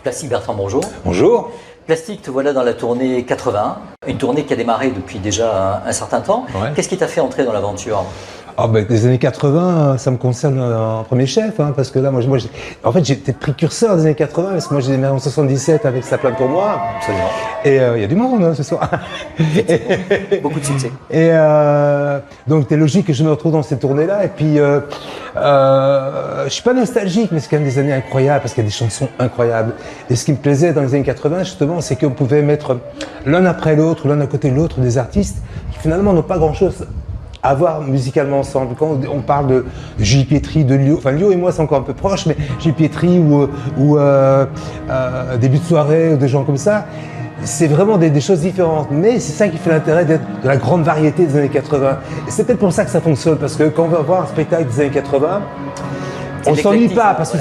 Plastique Bertrand, bonjour. Bonjour. Plastique, te voilà dans la tournée 80, une tournée qui a démarré depuis déjà un certain temps. Ouais. Qu'est-ce qui t'a fait entrer dans l'aventure? Les années 80, ça me concerne en premier chef, hein, parce que là, en fait, j'étais précurseur des années 80, parce que moi j'ai démarré en 77 avec Ça plane pour moi. Absolument. Et il y a du monde hein, ce soir. Beaucoup de succès. Et donc c'était logique que je me retrouve dans cette tournée-là. Et puis, je suis pas nostalgique, mais c'est quand même des années incroyables, parce qu'il y a des chansons incroyables. Et ce qui me plaisait dans les années 80, justement, c'est qu'on pouvait mettre l'un après l'autre, l'un à côté de l'autre, des artistes qui finalement n'ont pas grand-chose à voir musicalement ensemble. Quand on parle de Jules Pietri, de Lio, enfin Lio et moi c'est encore un peu proche, mais Jules Pietri ou Début de soirée ou des gens comme ça, c'est vraiment des choses différentes. Mais c'est ça qui fait l'intérêt de la grande variété des années 80. Et c'est peut-être pour ça que ça fonctionne, parce que quand on va voir un spectacle des années 80, on s'ennuie pas, parce que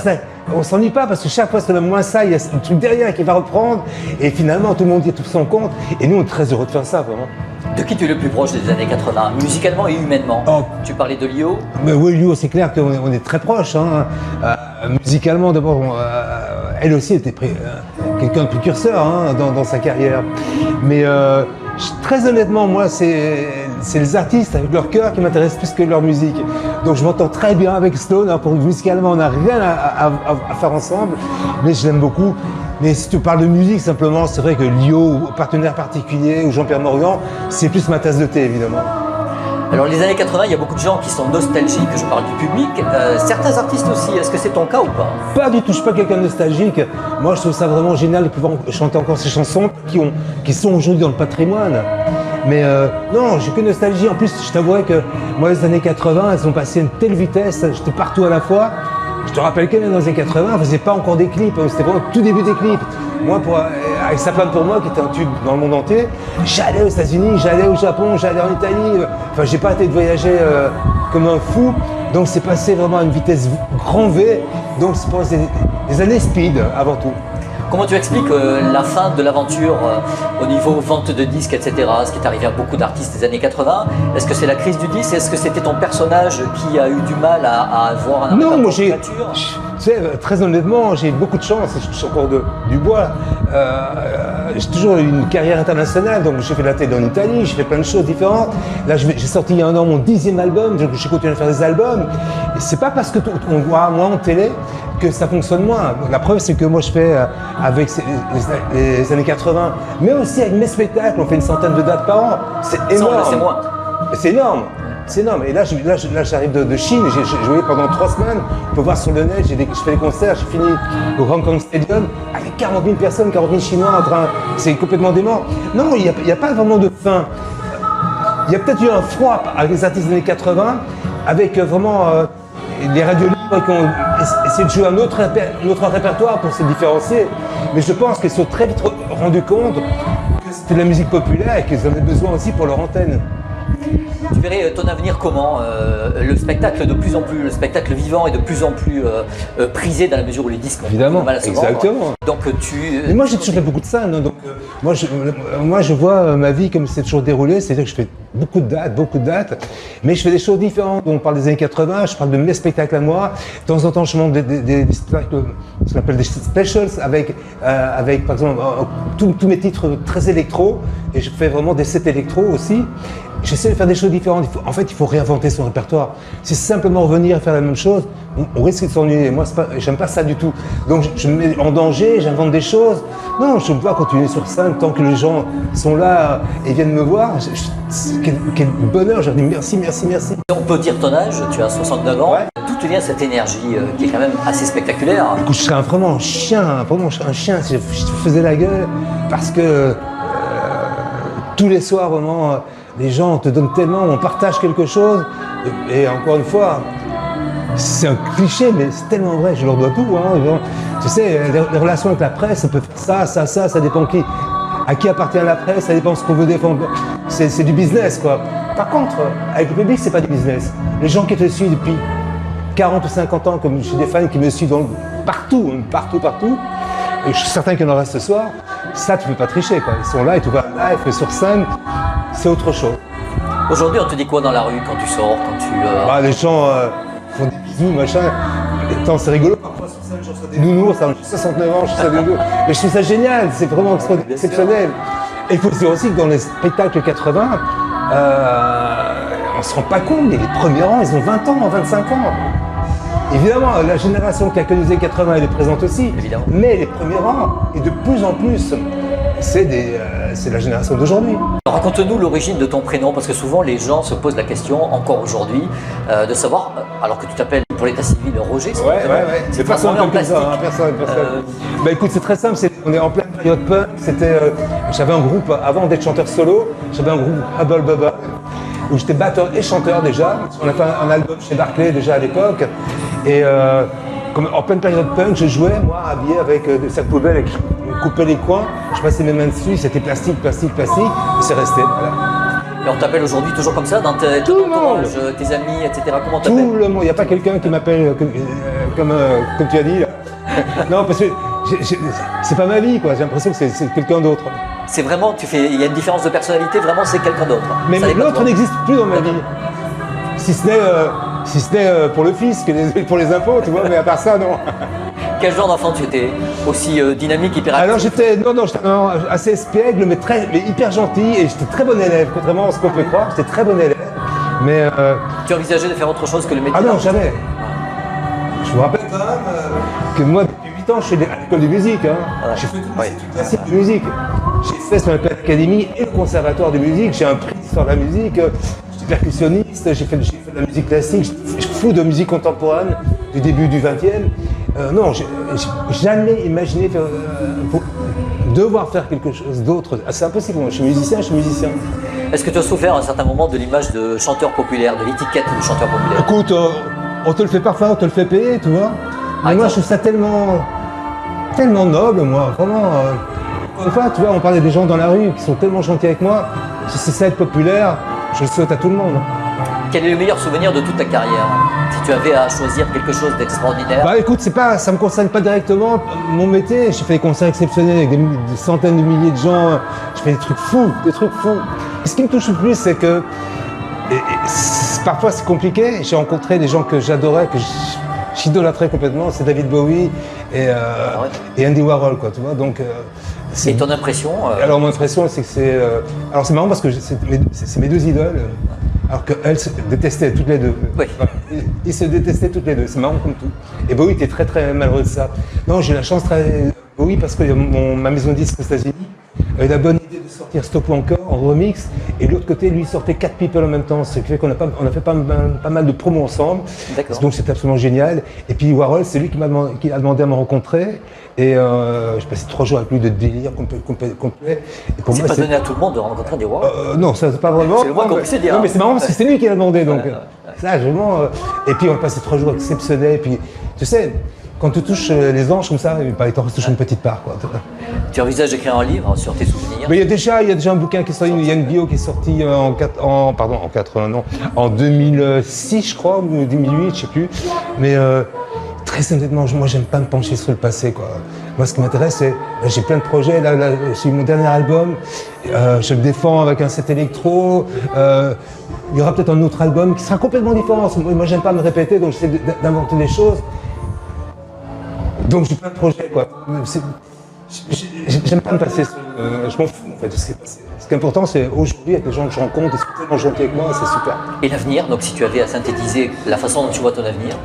on s'ennuie pas parce que chaque fois c'est le moins ça, il y a un truc derrière qui va reprendre et finalement tout le monde y trouve son compte et nous on est très heureux de faire ça vraiment. De qui tu es le plus proche des années 80, musicalement et humainement? Tu parlais de Lio. Mais oui, Lio, c'est clair qu'on est très proches. Hein. Musicalement, d'abord, elle aussi était quelqu'un de précurseur hein, dans sa carrière. Mais très honnêtement, moi, c'est les artistes avec leur cœur qui m'intéressent plus que leur musique. Donc je m'entends très bien avec Stone. Hein, musicalement, on n'a rien à faire ensemble, mais je l'aime beaucoup. Mais si tu parles de musique, simplement, c'est vrai que Lio, ou Partenaire particulier, ou Jean-Pierre Morgan, c'est plus ma tasse de thé, évidemment. Alors les années 80, il y a beaucoup de gens qui sont nostalgiques, je parle du public, certains artistes aussi, est-ce que c'est ton cas ou pas? Pas du tout, je suis pas quelqu'un de nostalgique. Moi je trouve ça vraiment génial de pouvoir chanter encore ces chansons qui sont aujourd'hui dans le patrimoine. Mais non, j'ai que nostalgie. En plus, je t'avouerais que moi les années 80, elles ont passé une telle vitesse, j'étais partout à la fois. Je te rappelle quand même dans les années 80, on faisait pas encore des clips, c'était vraiment le tout début des clips. Moi, avec Ça plane pour moi, qui était un tube dans le monde entier, j'allais aux États-Unis, j'allais au Japon, j'allais en Italie. Enfin, j'ai pas été de voyager comme un fou. Donc, c'est passé vraiment à une vitesse grand V. Donc, c'est des années speed avant tout. Comment tu expliques la fin de l'aventure au niveau vente de disques, etc., ce qui est arrivé à beaucoup d'artistes des années 80? Est-ce que c'est la crise du disque? Est-ce que c'était ton personnage qui a eu du mal à avoir un Non, moi j'ai... Tu sais, très honnêtement, j'ai beaucoup de chance, je touche encore du bois. J'ai toujours eu une carrière internationale, donc j'ai fait de la télé en Italie, j'ai fait plein de choses différentes. Là, j'ai sorti il y a un an mon 10e album, donc j'ai continué à faire des albums. Et c'est pas parce qu'on voit moi en télé que ça fonctionne moins. La preuve, c'est que moi, je fais avec les années 80, mais aussi avec mes spectacles, on fait une centaine de dates par an. C'est énorme. C'est moins. C'est énorme. C'est énorme. Et là, j'arrive de Chine, j'ai joué pendant 3 semaines. On peut voir sur le net, je fais des concerts, j'ai fini au Hong Kong Stadium avec 40 000 personnes, 40 000 Chinois en train. C'est complètement dément. Non, il n'y a pas vraiment de fin. Il y a peut-être eu un froid avec les artistes des années 80, avec vraiment les radios libres qui ont essayé de jouer un autre répertoire pour se différencier. Mais je pense qu'ils se sont très vite rendus compte que c'était de la musique populaire et qu'ils en avaient besoin aussi pour leur antenne. Tu verrais ton avenir comment? Le spectacle de plus en plus, le spectacle vivant est de plus en plus prisé dans la mesure où les disques ont évidemment, du mal à se exactement. vendre. Donc Mais moi j'ai toujours fait beaucoup de scènes, hein, donc moi je vois ma vie comme c'est toujours déroulé, c'est-à-dire que je fais beaucoup de dates, mais je fais des choses différentes. On parle des années 80, je parle de mes spectacles à moi. De temps en temps je monte des spectacles, ce qu'on appelle des specials, avec par exemple tous mes titres très électro, et je fais vraiment des sets électro aussi. J'essaie de faire des choses différentes. Il faut réinventer son répertoire. C'est simplement revenir à faire la même chose, on risque de s'ennuyer. Moi, j'aime pas ça du tout. Donc, je me mets en danger, j'invente des choses. Non, je ne veux pas continuer sur scène tant que les gens sont là et viennent me voir. Quel bonheur, je leur dis merci. on peut dire ton âge, tu as 69 ans. Ouais. D'où te vient cette énergie qui est quand même assez spectaculaire? Écoute, je serais vraiment un chien si je faisais la gueule, parce que tous les soirs, vraiment, les gens te donnent tellement, on partage quelque chose, et encore une fois, c'est un cliché, mais c'est tellement vrai, je leur dois tout. Hein. Tu sais, les relations avec la presse, ça peut faire ça dépend qui. À qui appartient la presse, ça dépend de ce qu'on veut défendre. C'est du business, quoi. Par contre, avec le public, c'est pas du business. Les gens qui te suivent depuis 40 ou 50 ans, comme j'ai des fans qui me suivent partout, et je suis certain qu'il y en aura ce soir, ça, tu peux pas tricher, quoi. Ils sont là, ils te voient live, sur scène, c'est autre chose. Aujourd'hui, on te dit quoi dans la rue quand tu sors, quand tu... Les gens font des bisous, machin. Attends, c'est rigolo. Parfois sur scène, je reçois des nounours, j'ai 69 ans, je suis ça des nounours. Mais je trouve ça génial, c'est vraiment exceptionnel. Et il faut se dire aussi que dans les spectacles 80, on se rend pas compte, mais les premiers rangs, ils ont 20 ans, 25 ans. Évidemment, la génération qui a connu les années 80, elle est présente aussi. Évidemment. Mais les premiers rangs, et de plus en plus, c'est la génération d'aujourd'hui. Raconte-nous l'origine de ton prénom, parce que souvent les gens se posent la question, encore aujourd'hui, de savoir, alors que tu t'appelles pour l'état civil Roger, Ouais. C'est personne en comme ça, hein, personne. Bah écoute, c'est très simple, on est en pleine période punk. J'avais un groupe, avant d'être chanteur solo, j'avais un groupe Hubble Bubble, où j'étais batteur et chanteur déjà. On a fait un album chez Barclay déjà à l'époque. Et comme en pleine période punk, je jouais, moi, habillé avec des sacs poubelles, et je coupais les coins, je passais mes mains dessus, c'était plastique, et c'est resté. Voilà. Et on t'appelle aujourd'hui toujours comme ça, dans ton entourage, tes amis, etc. Comment on t'appelle? Tout le monde, il n'y a pas quelqu'un qui m'appelle comme tu as dit. Là. Non, parce que c'est pas ma vie, quoi. J'ai l'impression que c'est quelqu'un d'autre. C'est vraiment, il y a une différence de personnalité, vraiment c'est quelqu'un d'autre. Mais l'autre n'existe plus dans ma vie. Si ce n'est pour le fisc, pour les impôts, tu vois, mais à part ça, non. Quel genre d'enfant tu étais? Aussi dynamique, hyperactif? Alors j'étais assez espiègle, mais hyper gentil, et j'étais très bon élève, contrairement à ce qu'on peut croire, j'étais très bon élève. Mais tu envisageais de faire autre chose que le métier? Ah non, jamais. Je vous rappelle quand même que moi, depuis 8 ans, je suis à l'école de musique. Hein. Voilà. J'ai fait toutes les études classiques de musique. J'ai fait ce qu'on appelle l'académie et le conservatoire de musique. J'ai un prix d'histoire de la musique. Je suis percussionniste, j'ai fait de la musique classique. Je suis fou de musique contemporaine du début du 20e. Non, j'ai jamais imaginé devoir faire quelque chose d'autre. C'est impossible. Moi, je suis musicien. Est-ce que tu as souffert à un certain moment de l'image de chanteur populaire, de l'étiquette de chanteur populaire? Écoute, on te le fait parfois, on te le fait payer, tu vois. Mais moi, je trouve ça tellement noble, moi. Vraiment. Une fois, tu vois, on parlait des gens dans la rue qui sont tellement gentils avec moi. Si c'est ça être populaire, je le souhaite à tout le monde. Quel est le meilleur souvenir de toute ta carrière? Si tu avais à choisir quelque chose d'extraordinaire? Bah écoute, ça me concerne pas directement mon métier. J'ai fait des concerts exceptionnels avec des centaines de milliers de gens. Je fais des trucs fous. Ce qui me touche le plus, c'est que parfois c'est compliqué. J'ai rencontré des gens que j'adorais, que j'idolâtrais complètement. C'est David Bowie et Andy Warhol, quoi. Tu vois. Donc. Et ton impression Alors mon impression, c'est que alors c'est marrant parce que c'est mes deux idoles. Alors qu'elles se détestaient toutes les deux. Oui. Ils se détestaient toutes les deux, c'est marrant comme tout. Et Bowie était très très malheureux de ça. Non, j'ai eu la chance de travailler avec Bowie parce que ma maison de disques aux États-Unis a eu la bonne idée de sortir Stop ou encore en remix. Et de l'autre côté, lui sortait 4 people en même temps. Ce qui fait qu'on a fait pas mal de promos ensemble. Donc c'est absolument génial. Et puis Warhol, c'est lui qui a demandé à me rencontrer. Et j'ai passé 3 jours avec lui de délire complet. C'est pas donné à tout le monde de rencontrer des Warhol? Non, ça c'est pas vraiment. C'est le moins qu'on puisse dire. Non, mais c'est marrant parce que c'est lui qui l'a demandé. Donc, ça, vraiment. Et puis on a passé 3 jours exceptionnels. Et puis, tu sais, quand tu touches les anges comme ça, il t'en reste toujours une petite part, quoi. Tu envisages d'écrire un livre sur tes souvenirs? Mais il y a déjà un bouquin qui est sorti, il y a une bio qui est sortie en 2006, je crois, ou 2008, je sais plus. Mais très honnêtement, moi, j'aime pas me pencher sur le passé, quoi. Moi, ce qui m'intéresse, c'est, j'ai plein de projets. Là, c'est mon dernier album. Je le défends avec un set électro. Il y aura peut-être un autre album qui sera complètement différent. Moi, j'aime pas me répéter, donc j'essaie d'inventer des choses. Donc, j'ai plein de projets, quoi. J'aime pas me passer. Je m'en fous, en fait. Ce qui est important, c'est aujourd'hui, avec les gens que je rencontre, ils sont tellement gentils avec moi, c'est super. Et l'avenir, donc si tu avais à synthétiser la façon dont tu vois ton avenir,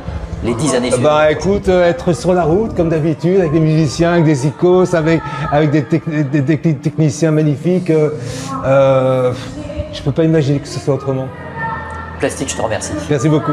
les 10 années suivantes? Bah écoute, être sur la route, comme d'habitude, avec des musiciens, avec des icos, avec des techniciens magnifiques. Je peux pas imaginer que ce soit autrement. Plastique, je te remercie. Merci beaucoup.